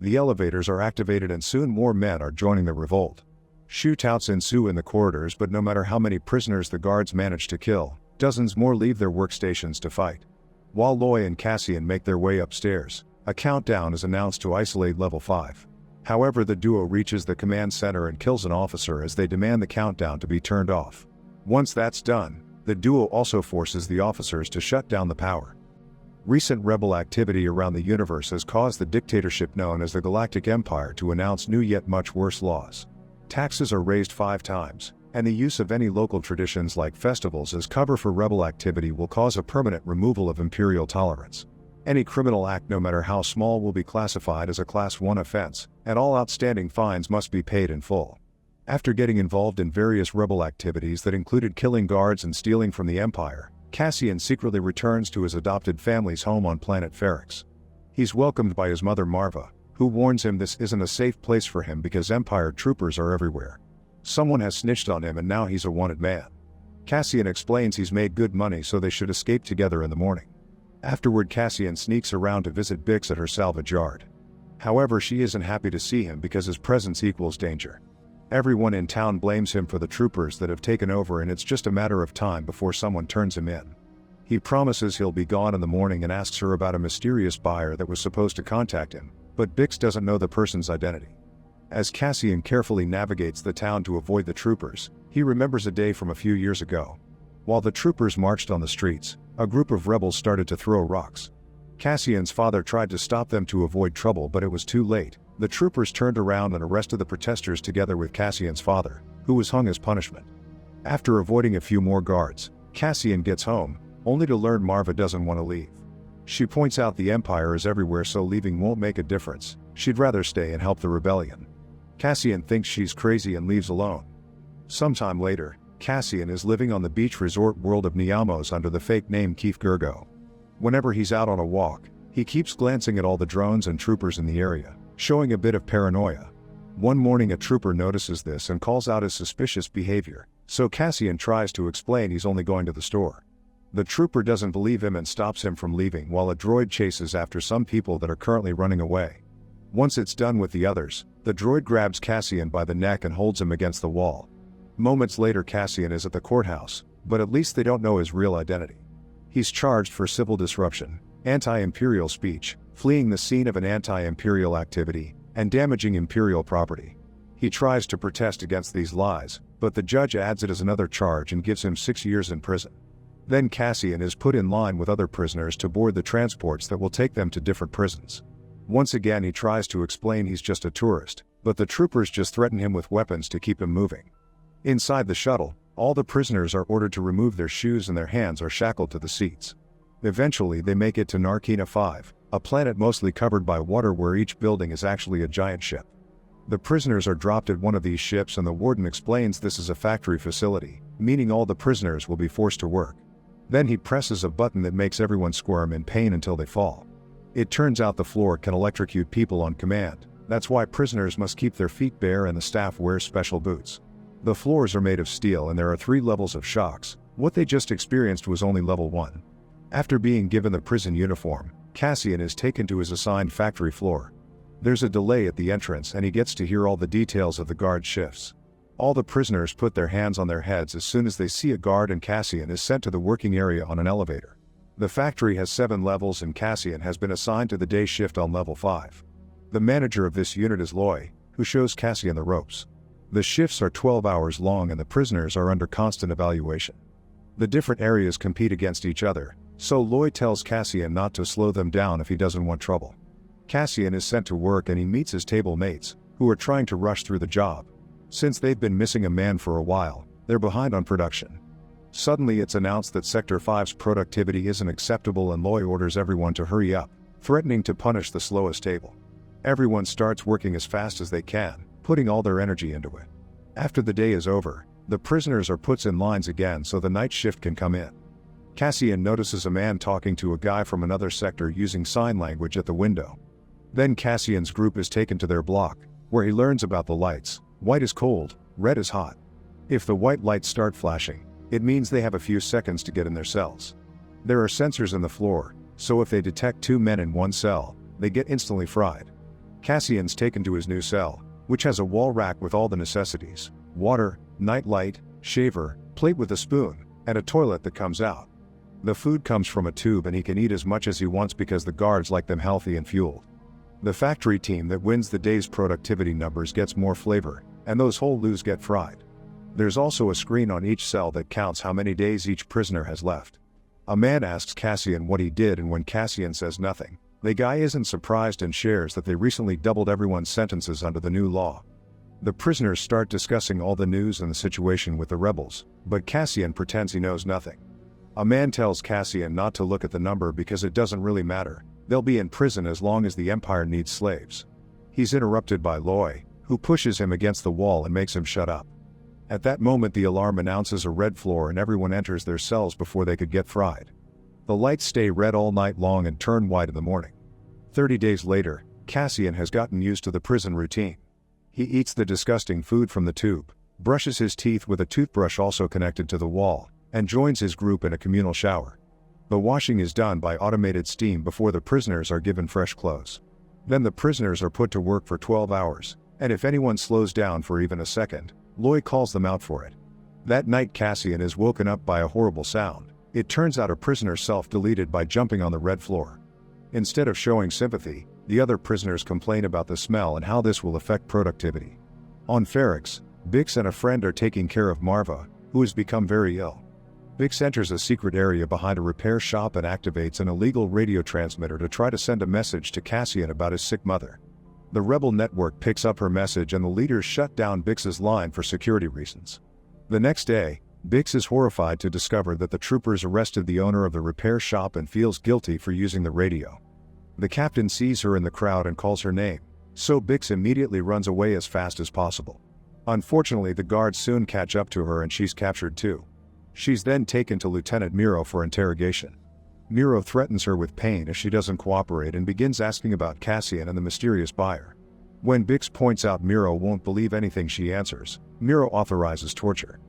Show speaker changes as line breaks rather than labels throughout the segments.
The elevators are activated and soon more men are joining the revolt. Shootouts ensue in the corridors, but no matter how many prisoners the guards manage to kill, dozens more leave their workstations to fight. While Loy and Cassian make their way upstairs, a countdown is announced to isolate Level 5. However, the duo reaches the command center and kills an officer as they demand the countdown to be turned off. Once that's done, the duo also forces the officers to shut down the power. Recent rebel activity around the universe has caused the dictatorship known as the Galactic Empire to announce new yet much worse laws. Taxes are raised 5 times, and the use of any local traditions like festivals as cover for rebel activity will cause a permanent removal of imperial tolerance. Any criminal act, no matter how small, will be classified as a Class 1 offense, and all outstanding fines must be paid in full. After getting involved in various rebel activities that included killing guards and stealing from the Empire, Cassian secretly returns to his adopted family's home on planet Ferrix. He's welcomed by his mother Marva, who warns him this isn't a safe place for him because Empire troopers are everywhere. Someone has snitched on him and now he's a wanted man. Cassian explains he's made good money so they should escape together in the morning. Afterward, Cassian sneaks around to visit Bix at her salvage yard. However, she isn't happy to see him because his presence equals danger. Everyone in town blames him for the troopers that have taken over, and it's just a matter of time before someone turns him in. He promises he'll be gone in the morning and asks her about a mysterious buyer that was supposed to contact him, but Bix doesn't know the person's identity. As Cassian carefully navigates the town to avoid the troopers, he remembers a day from a few years ago. While the troopers marched on the streets, a group of rebels started to throw rocks. Cassian's father tried to stop them to avoid trouble, but it was too late. The troopers turned around and arrested the protesters together with Cassian's father, who was hung as punishment. After avoiding a few more guards, Cassian gets home, only to learn Marva doesn't want to leave. She points out the Empire is everywhere, so leaving won't make a difference. She'd rather stay and help the rebellion. Cassian thinks she's crazy and leaves alone. Sometime later, Cassian is living on the beach resort world of Niamos under the fake name Keith Gergo. Whenever he's out on a walk, he keeps glancing at all the drones and troopers in the area, showing a bit of paranoia. One morning, a trooper notices this and calls out his suspicious behavior, so Cassian tries to explain he's only going to the store. The trooper doesn't believe him and stops him from leaving, while a droid chases after some people that are currently running away. Once it's done with the others, the droid grabs Cassian by the neck and holds him against the wall. Moments later, Cassian is at the courthouse, but at least they don't know his real identity. He's charged for civil disruption, anti-imperial speech, fleeing the scene of an anti-imperial activity, and damaging imperial property. He tries to protest against these lies, but the judge adds it as another charge and gives him 6 years in prison. Then Cassian is put in line with other prisoners to board the transports that will take them to different prisons. Once again, he tries to explain he's just a tourist, but the troopers just threaten him with weapons to keep him moving. Inside the shuttle, all the prisoners are ordered to remove their shoes and their hands are shackled to the seats. Eventually, they make it to Narkina 5, a planet mostly covered by water where each building is actually a giant ship. The prisoners are dropped at one of these ships and the warden explains this is a factory facility, meaning all the prisoners will be forced to work. Then he presses a button that makes everyone squirm in pain until they fall. It turns out the floor can electrocute people on command. That's why prisoners must keep their feet bare and the staff wears special boots. The floors are made of steel and there are 3 levels of shocks. What they just experienced was only level 1. After being given the prison uniform, Cassian is taken to his assigned factory floor. There's a delay at the entrance and he gets to hear all the details of the guard shifts. All the prisoners put their hands on their heads as soon as they see a guard, and Cassian is sent to the working area on an elevator. The factory has 7 levels and Cassian has been assigned to the day shift on level 5. The manager of this unit is Loy, who shows Cassian the ropes. The shifts are 12 hours long and the prisoners are under constant evaluation. The different areas compete against each other, so Loy tells Cassian not to slow them down if he doesn't want trouble. Cassian is sent to work and he meets his table mates, who are trying to rush through the job. Since they've been missing a man for a while, they're behind on production. Suddenly it's announced that Sector 5's productivity isn't acceptable and Loy orders everyone to hurry up, threatening to punish the slowest table. Everyone starts working as fast as they can, putting all their energy into it. After the day is over, the prisoners are put in lines again so the night shift can come in. Cassian notices a man talking to a guy from another sector using sign language at the window. Then Cassian's group is taken to their block, where he learns about the lights. White is cold, red is hot. If the white lights start flashing, it means they have a few seconds to get in their cells. There are sensors in the floor, so if they detect 2 men in one cell, they get instantly fried. Cassian's taken to his new cell, which has a wall rack with all the necessities: water, night light, shaver, plate with a spoon, and a toilet that comes out. The food comes from a tube and he can eat as much as he wants because the guards like them healthy and fueled. The factory team that wins the day's productivity numbers gets more flavor, and those whole loos get fried. There's also a screen on each cell that counts how many days each prisoner has left. A man asks Cassian what he did, and when Cassian says nothing, the guy isn't surprised and shares that they recently doubled everyone's sentences under the new law. The prisoners start discussing all the news and the situation with the rebels, but Cassian pretends he knows nothing. A man tells Cassian not to look at the number because it doesn't really matter, they'll be in prison as long as the Empire needs slaves. He's interrupted by Loy, who pushes him against the wall and makes him shut up. At that moment the alarm announces a red floor and everyone enters their cells before they could get fried. The lights stay red all night long and turn white in the morning. 30 days later, Cassian has gotten used to the prison routine. He eats the disgusting food from the tube, brushes his teeth with a toothbrush also connected to the wall, and joins his group in a communal shower. The washing is done by automated steam before the prisoners are given fresh clothes. Then the prisoners are put to work for 12 hours, and if anyone slows down for even a second, Loy calls them out for it. That night Cassian is woken up by a horrible sound. It turns out a prisoner self-deleted by jumping on the red floor. Instead of showing sympathy, the other prisoners complain about the smell and how this will affect productivity. On Ferrix, Bix and a friend are taking care of Marva, who has become very ill. Bix enters a secret area behind a repair shop and activates an illegal radio transmitter to try to send a message to Cassian about his sick mother. The rebel network picks up her message and the leaders shut down Bix's line for security reasons. The next day, Bix is horrified to discover that the troopers arrested the owner of the repair shop and feels guilty for using the radio. The captain sees her in the crowd and calls her name, so Bix immediately runs away as fast as possible. Unfortunately, the guards soon catch up to her and she's captured too. She's then taken to Lieutenant Miro for interrogation. Miro threatens her with pain if she doesn't cooperate and begins asking about Cassian and the mysterious buyer. When Bix points out Miro won't believe anything she answers, Miro authorizes torture.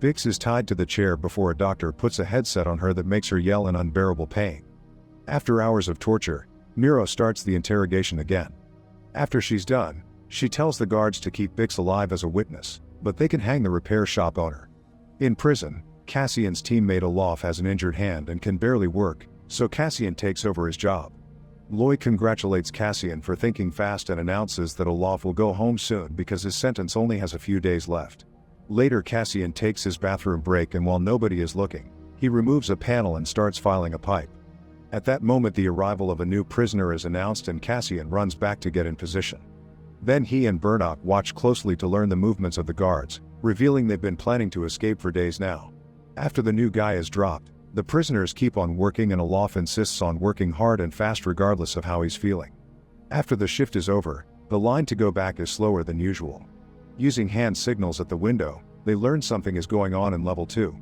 Bix is tied to the chair before a doctor puts a headset on her that makes her yell in unbearable pain. After hours of torture, Miro starts the interrogation again. After she's done, she tells the guards to keep Bix alive as a witness, but they can hang the repair shop owner. In prison, Cassian's teammate Olaf has an injured hand and can barely work, so Cassian takes over his job. Loy congratulates Cassian for thinking fast and announces that Olaf will go home soon because his sentence only has a few days left. Later Cassian takes his bathroom break and while nobody is looking, he removes a panel and starts filing a pipe. At that moment the arrival of a new prisoner is announced and Cassian runs back to get in position. Then he and Burnock watch closely to learn the movements of the guards, revealing they've been planning to escape for days now. After the new guy is dropped, the prisoners keep on working and Olaf insists on working hard and fast regardless of how he's feeling. After the shift is over, the line to go back is slower than usual. Using hand signals at the window, they learn something is going on in level 2.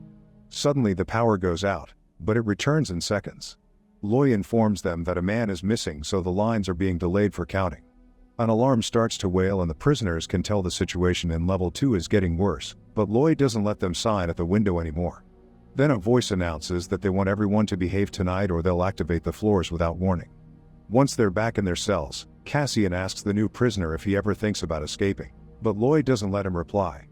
Suddenly the power goes out, but it returns in seconds. Loy informs them that a man is missing, so the lines are being delayed for counting. An alarm starts to wail and the prisoners can tell the situation in level 2 is getting worse, but Loy doesn't let them sign at the window anymore. Then a voice announces that they want everyone to behave tonight or they'll activate the floors without warning. Once they're back in their cells, Cassian asks the new prisoner if he ever thinks about escaping, but Loy doesn't let him reply.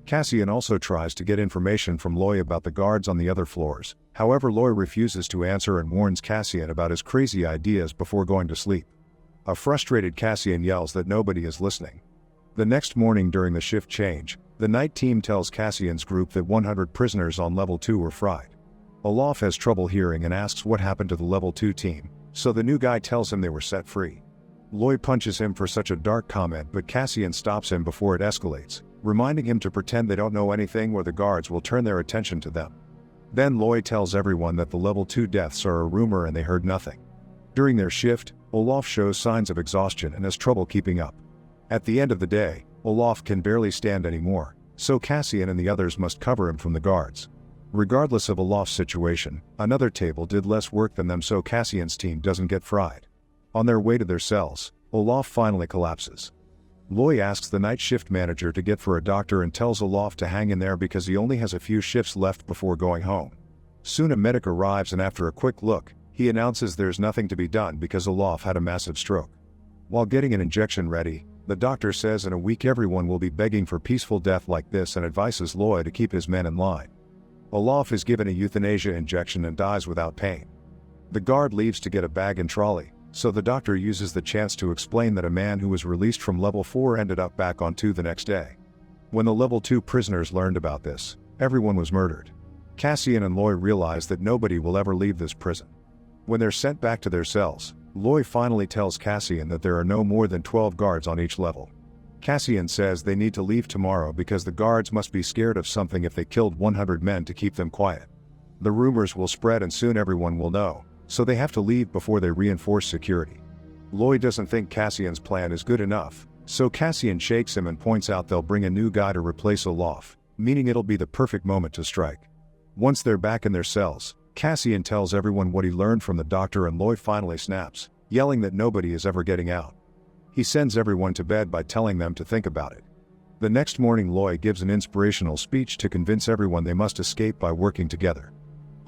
Cassian also tries to get information from Loy about the guards on the other floors, however Loy refuses to answer and warns Cassian about his crazy ideas before going to sleep. A frustrated Cassian yells that nobody is listening. The next morning during the shift change, the night team tells Cassian's group that 100 prisoners on level 2 were fried. Olaf has trouble hearing and asks what happened to the level 2 team, so the new guy tells him they were set free. Loy punches him for such a dark comment, but Cassian stops him before it escalates, reminding him to pretend they don't know anything or the guards will turn their attention to them. Then Loy tells everyone that the level 2 deaths are a rumor and they heard nothing. During their shift, Olaf shows signs of exhaustion and has trouble keeping up. At the end of the day, Olaf can barely stand anymore, so Cassian and the others must cover him from the guards. Regardless of Olaf's situation, another table did less work than them, so Cassian's team doesn't get fried. On their way to their cells, Olaf finally collapses. Loy asks the night shift manager to get for a doctor and tells Olaf to hang in there because he only has a few shifts left before going home. Soon a medic arrives and after a quick look, he announces there's nothing to be done because Olaf had a massive stroke. While getting an injection ready, the doctor says in a week everyone will be begging for peaceful death like this and advises Loy to keep his men in line. Olaf is given a euthanasia injection and dies without pain. The guard leaves to get a bag and trolley, so the doctor uses the chance to explain that a man who was released from level 4 ended up back on 2 the next day. When the level 2 prisoners learned about this, everyone was murdered. Cassian and Loy realize that nobody will ever leave this prison. When they're sent back to their cells, Loy finally tells Cassian that there are no more than 12 guards on each level. Cassian says they need to leave tomorrow because the guards must be scared of something if they killed 100 men to keep them quiet. The rumors will spread and soon everyone will know, so they have to leave before they reinforce security. Loy doesn't think Cassian's plan is good enough, so Cassian shakes him and points out they'll bring a new guy to replace Olaf, meaning it'll be the perfect moment to strike. Once they're back in their cells, Cassian tells everyone what he learned from the doctor and Loy finally snaps, yelling that nobody is ever getting out. He sends everyone to bed by telling them to think about it. The next morning Loy gives an inspirational speech to convince everyone they must escape by working together.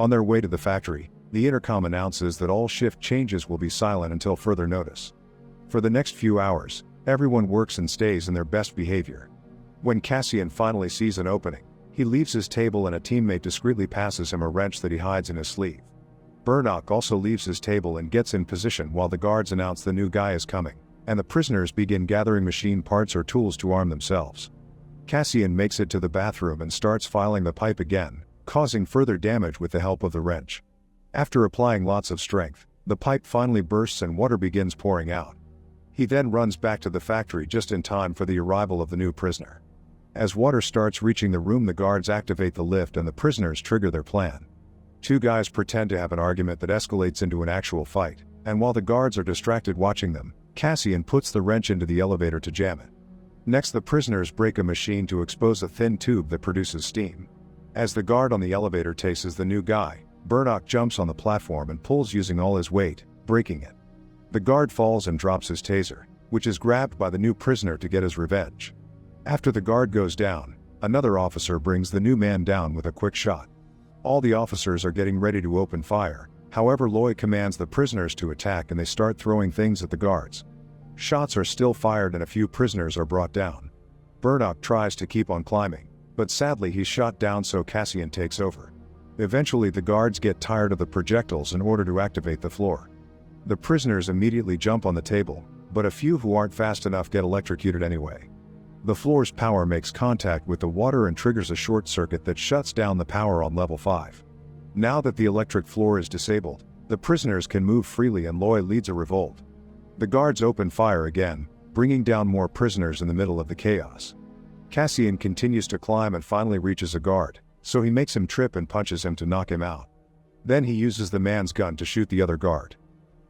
On their way to the factory, the intercom announces that all shift changes will be silent until further notice. For the next few hours, everyone works and stays in their best behavior. When Cassian finally sees an opening, he leaves his table and a teammate discreetly passes him a wrench that he hides in his sleeve. Burnock also leaves his table and gets in position while the guards announce the new guy is coming, and the prisoners begin gathering machine parts or tools to arm themselves. Cassian makes it to the bathroom and starts filing the pipe again, causing further damage with the help of the wrench. After applying lots of strength, the pipe finally bursts and water begins pouring out. He then runs back to the factory just in time for the arrival of the new prisoner. As water starts reaching the room, the guards activate the lift and the prisoners trigger their plan. Two guys pretend to have an argument that escalates into an actual fight, and while the guards are distracted watching them, Cassian puts the wrench into the elevator to jam it. Next, the prisoners break a machine to expose a thin tube that produces steam. As the guard on the elevator chases the new guy, Burnock jumps on the platform and pulls using all his weight, breaking it. The guard falls and drops his taser, which is grabbed by the new prisoner to get his revenge. After the guard goes down, another officer brings the new man down with a quick shot. All the officers are getting ready to open fire, however Loy commands the prisoners to attack and they start throwing things at the guards. Shots are still fired and a few prisoners are brought down. Burnock tries to keep on climbing, but sadly he's shot down, so Cassian takes over. Eventually the guards get tired of the projectiles in order to activate the floor. The prisoners immediately jump on the table, but a few who aren't fast enough get electrocuted anyway. The floor's power makes contact with the water and triggers a short circuit that shuts down the power on level 5. Now that the electric floor is disabled, the prisoners can move freely and Loy leads a revolt. The guards open fire again, bringing down more prisoners in the middle of the chaos. Cassian continues to climb and finally reaches a guard, so he makes him trip and punches him to knock him out. Then he uses the man's gun to shoot the other guard.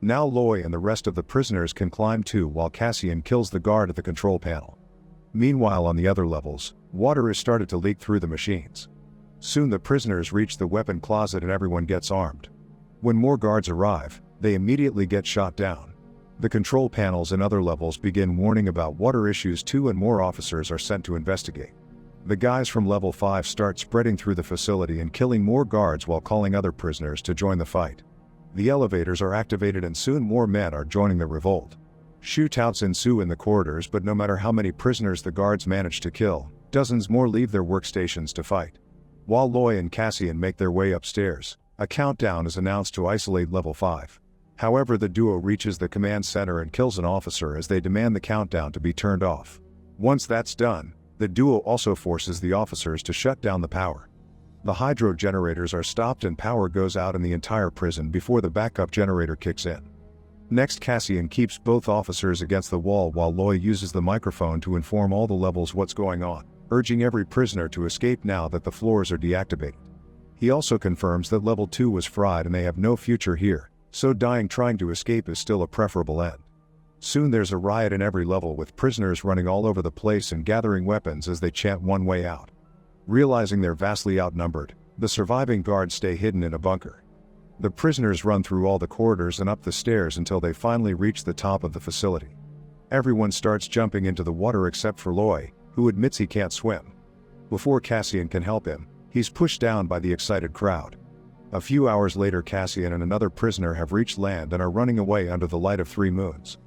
Now Loy and the rest of the prisoners can climb too, while Cassian kills the guard at the control panel. Meanwhile, on the other levels, water has started to leak through the machines. Soon the prisoners reach the weapon closet and everyone gets armed. When more guards arrive, they immediately get shot down. The control panels in other levels begin warning about water issues too, and more officers are sent to investigate. The guys from level 5 start spreading through the facility and killing more guards while calling other prisoners to join the fight. The elevators are activated and soon more men are joining the revolt. Shootouts ensue in the corridors, but no matter how many prisoners the guards manage to kill, dozens more leave their workstations to fight. While Loy and Cassian make their way upstairs, a countdown is announced to isolate level 5. However, the duo reaches the command center and kills an officer as they demand the countdown to be turned off. Once that's done, the duo also forces the officers to shut down the power. The hydro generators are stopped and power goes out in the entire prison before the backup generator kicks in. Next, Cassian keeps both officers against the wall while Loy uses the microphone to inform all the levels what's going on, urging every prisoner to escape now that the floors are deactivated. He also confirms that level 2 was fried and they have no future here, so dying trying to escape is still a preferable end. Soon there's a riot in every level, with prisoners running all over the place and gathering weapons as they chant one way out. Realizing they're vastly outnumbered, the surviving guards stay hidden in a bunker. The prisoners run through all the corridors and up the stairs until they finally reach the top of the facility. Everyone starts jumping into the water except for Loy, who admits he can't swim. Before Cassian can help him, he's pushed down by the excited crowd. A few hours later, Cassian and another prisoner have reached land and are running away under the light of 3 moons.